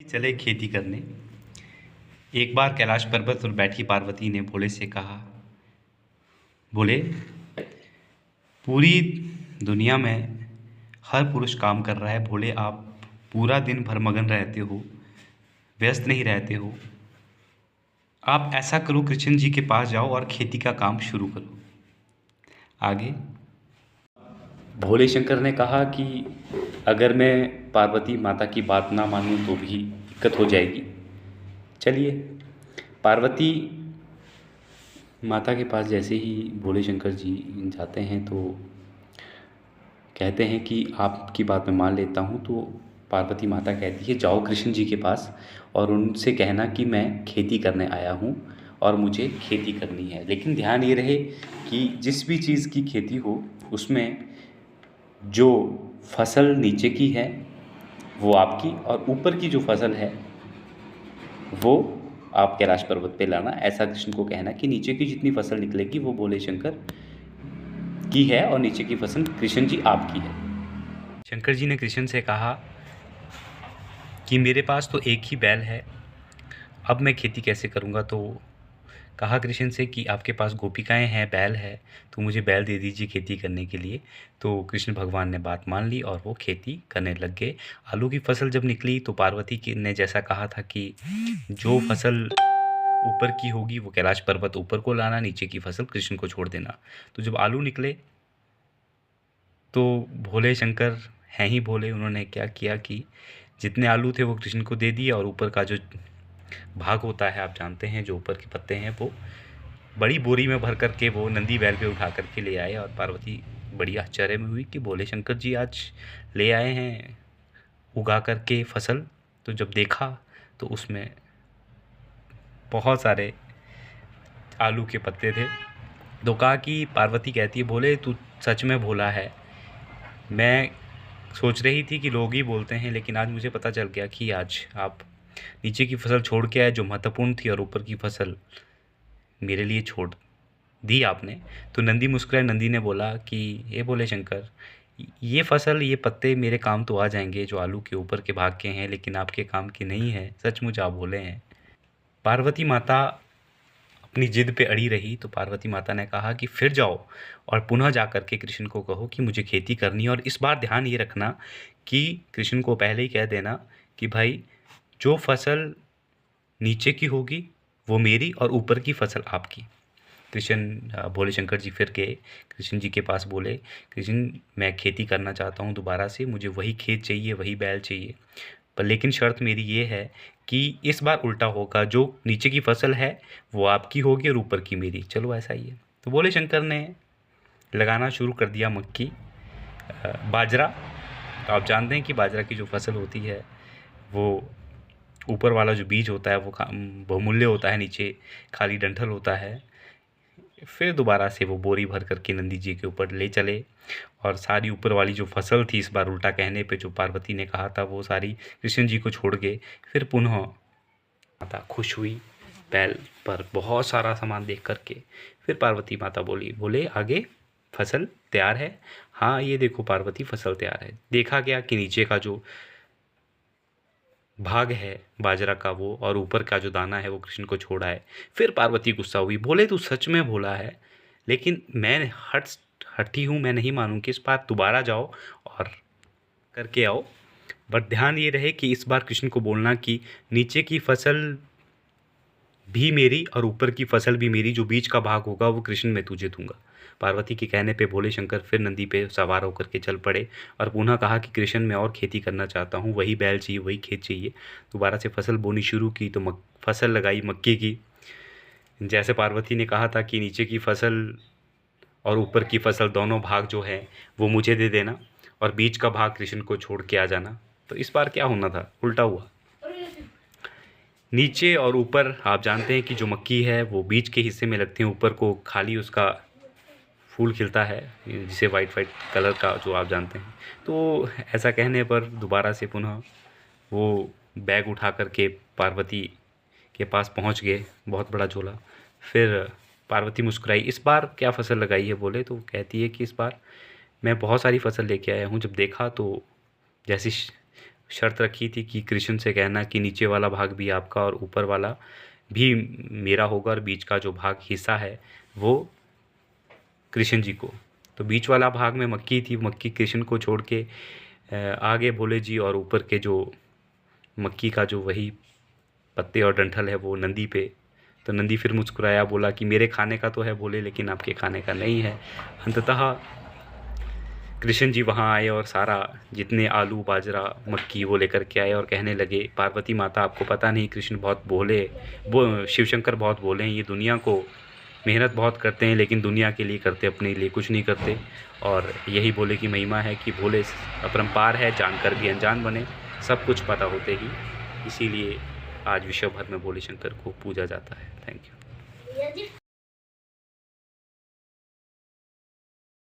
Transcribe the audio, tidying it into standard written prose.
चले खेती करने। एक बार कैलाश पर्वत पर बैठी पार्वती ने भोले से कहा, भोले, पूरी दुनिया में हर पुरुष काम कर रहा है। भोले, आप पूरा दिन भर मगन रहते हो, व्यस्त नहीं रहते हो। आप ऐसा करो, कृष्ण जी के पास जाओ और खेती का काम शुरू करो। आगे भोले शंकर ने कहा कि अगर मैं पार्वती माता की बात ना मानूं तो भी दिक्कत हो जाएगी। चलिए, पार्वती माता के पास जैसे ही भोले शंकर जी जाते हैं तो कहते हैं कि आपकी बात मैं मान लेता हूँ। तो पार्वती माता कहती है, जाओ कृष्ण जी के पास और उनसे कहना कि मैं खेती करने आया हूँ और मुझे खेती करनी है। लेकिन ध्यान ये रहे कि जिस भी चीज़ की खेती हो उसमें जो फसल नीचे की है वो आपकी, और ऊपर की जो फसल है वो आप कैलाश पर्वत पे लाना। ऐसा कृष्ण को कहना कि नीचे की जितनी फसल निकलेगी वो भोले शंकर की है और नीचे की फसल कृष्ण जी आपकी है। शंकर जी ने कृष्ण से कहा कि मेरे पास तो एक ही बैल है, अब मैं खेती कैसे करूँगा। तो कहा कृष्ण से कि आपके पास गोपिकाएं हैं, बैल है, तो मुझे बैल दे दीजिए खेती करने के लिए। तो कृष्ण भगवान ने बात मान ली और वो खेती करने लग गए। आलू की फसल जब निकली तो पार्वती की ने जैसा कहा था कि जो फसल ऊपर की होगी वो कैलाश पर्वत ऊपर को लाना, नीचे की फसल कृष्ण को छोड़ देना। तो जब आलू निकले तो भोले शंकर हैं ही भोले, उन्होंने क्या किया कि जितने आलू थे वो कृष्ण को दे दिए और ऊपर का जो भाग होता है, आप जानते हैं, जो ऊपर के पत्ते हैं, वो बड़ी बोरी में भर करके वो नंदी बैल पे उठा करके ले आए। और पार्वती बड़ी आश्चर्य में हुई कि भोले शंकर जी आज ले आए हैं उगा करके फसल। तो जब देखा तो उसमें बहुत सारे आलू के पत्ते थे। तो कहा कि पार्वती कहती है, भोले तू सच में भोला है। मैं सोच रही थी कि लोग ही बोलते हैं, लेकिन आज मुझे पता चल गया कि आज आप नीचे की फसल छोड़ के आए जो महत्वपूर्ण थी, और ऊपर की फसल मेरे लिए छोड़ दी आपने। तो नंदी मुस्कुराए। नंदी ने बोला कि ये भोले शंकर, ये फसल, ये पत्ते मेरे काम तो आ जाएंगे जो आलू के ऊपर के भाग के हैं, लेकिन आपके काम के नहीं है। सचमुच आप भोले हैं। पार्वती माता अपनी जिद पे अड़ी रही। तो पार्वती माता ने कहा कि फिर जाओ और पुनः जा कर के कृष्ण को कहो कि मुझे खेती करनी है। और इस बार ध्यान ये रखना कि कृष्ण को पहले ही कह देना कि भाई, जो फसल नीचे की होगी वो मेरी और ऊपर की फसल आपकी। कृष्ण भोले शंकर जी फिर गए कृष्ण जी के पास, बोले, कृष्ण मैं खेती करना चाहता हूँ दोबारा से, मुझे वही खेत चाहिए, वही बैल चाहिए, पर लेकिन शर्त मेरी ये है कि इस बार उल्टा होगा, जो नीचे की फसल है वो आपकी होगी और ऊपर की मेरी। चलो ऐसा ही है। तो भोले शंकर ने लगाना शुरू कर दिया मक्की, बाजरा। तो आप जानते हैं कि बाजरा की जो फसल होती है वो ऊपर वाला जो बीज होता है वो बहुमूल्य होता है, नीचे खाली डंठल होता है। फिर दोबारा से वो बोरी भर करके नंदी जी के ऊपर ले चले और सारी ऊपर वाली जो फसल थी, इस बार उल्टा कहने पे जो पार्वती ने कहा था, वो सारी कृष्ण जी को छोड़ के फिर पुनः माता खुश हुई बैल पर बहुत सारा सामान देख करके। फिर पार्वती माता बोली, बोले आगे फसल तैयार है। हाँ, ये देखो पार्वती, फसल तैयार है। देखा गया कि नीचे का जो भाग है बाजरा का वो, और ऊपर का जो दाना है वो कृष्ण को छोड़ा है। फिर पार्वती गुस्सा हुई, बोले तू सच में भोला है, लेकिन मैं हठी हूँ, मैं नहीं मानूंगी। इस बार दोबारा जाओ और करके आओ। बट ध्यान ये रहे कि इस बार कृष्ण को बोलना कि नीचे की फसल भी मेरी और ऊपर की फसल भी मेरी, जो बीच का भाग होगा वो कृष्ण मैं तुझे दूंगा। पार्वती के कहने पे भोले शंकर फिर नंदी पे सवार होकर के चल पड़े और पुनः कहा कि कृष्ण मैं और खेती करना चाहता हूँ, वही बैल चाहिए, वही खेत चाहिए। दोबारा से फसल बोनी शुरू की तो फसल लगाई मक्की की। जैसे पार्वती ने कहा था कि नीचे की फसल और ऊपर की फसल दोनों भाग जो है वो मुझे दे देना और बीच का भाग कृष्ण को छोड़ के आ जाना। तो इस बार क्या होना था, उल्टा हुआ। नीचे और ऊपर आप जानते हैं कि जो मक्की है वो बीच के हिस्से में लगती है, ऊपर को खाली उसका फूल खिलता है, जिसे वाइट वाइट कलर का, जो आप जानते हैं। तो ऐसा कहने पर दोबारा से पुनः वो बैग उठा करके पार्वती के पास पहुंच गए, बहुत बड़ा झोला। फिर पार्वती मुस्कुराई, इस बार क्या फसल लगाई है बोले। तो कहती है कि इस बार मैं बहुत सारी फसल लेके आया हूँ। जब देखा तो जैसी शर्त रखी थी कि कृष्ण से कहना कि नीचे वाला भाग भी आपका और ऊपर वाला भी मेरा होगा और बीच का जो भाग हिस्सा है वो कृष्ण जी को। तो बीच वाला भाग में मक्की थी, मक्की कृष्ण को छोड़ के आगे भोले जी, और ऊपर के जो मक्की का जो वही पत्ते और डंठल है वो नंदी पे। तो नंदी फिर मुस्कुराया, बोला कि मेरे खाने का तो है भोले, लेकिन आपके खाने का नहीं है। अंततः कृष्ण जी वहाँ आए और सारा जितने आलू बाजरा मक्की वो लेकर के आए और कहने लगे, पार्वती माता आपको पता नहीं कृष्ण बहुत भोले, वो शिवशंकर बहुत भोले हैं, ये दुनिया को मेहनत बहुत करते हैं लेकिन दुनिया के लिए करते, अपने लिए कुछ नहीं करते। और यही भोले की महिमा है कि भोले अपरंपार है, जानकर भी अनजान बने, सब कुछ पता होते ही। इसीलिए आज विश्व भर में भोले शंकर को पूजा जाता है। Thank you.